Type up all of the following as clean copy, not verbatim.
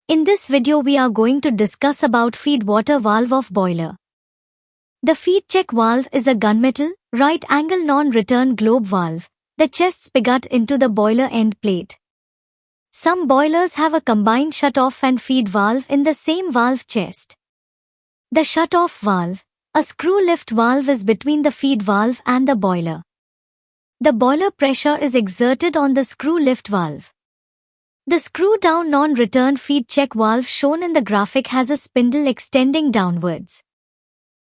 In this video we are going to discuss about feed water valve of boiler. The feed check valve is a gunmetal, right-angle non-return globe valve. The chest spigot into the boiler end plate. Some boilers have a combined shut-off and feed valve in the same valve chest. The shut-off valve, a screw lift valve, is between the feed valve and the boiler. The boiler pressure is exerted on the screw lift valve. The screw-down non-return feed check valve shown in the graphic has a spindle extending downwards.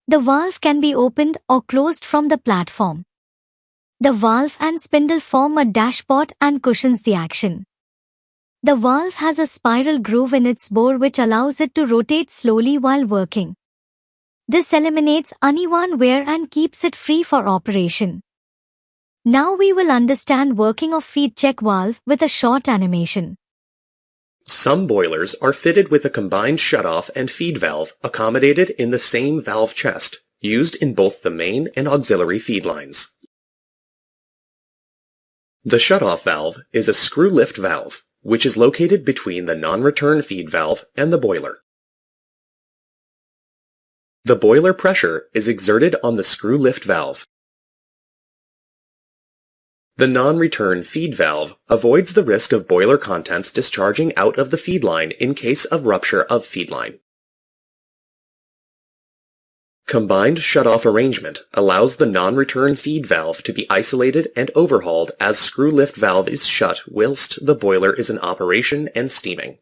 The valve can be opened or closed from the platform. The valve and spindle form a dashpot and cushions the action. The valve has a spiral groove in its bore which allows it to rotate slowly while working. This eliminates uneven wear and keeps it free for operation. Now we will understand working of feed check valve with a short animation. Some boilers are fitted with a combined shutoff and feed valve accommodated in the same valve chest, used in both the main and auxiliary feed lines. The shutoff valve is a screw lift valve, which is located between the non-return feed valve and the boiler. The boiler pressure is exerted on the screw lift valve. The non-return feed valve avoids the risk of boiler contents discharging out of the feed line in case of rupture of feed line. Combined shutoff arrangement allows the non-return feed valve to be isolated and overhauled as screw lift valve is shut whilst the boiler is in operation and steaming.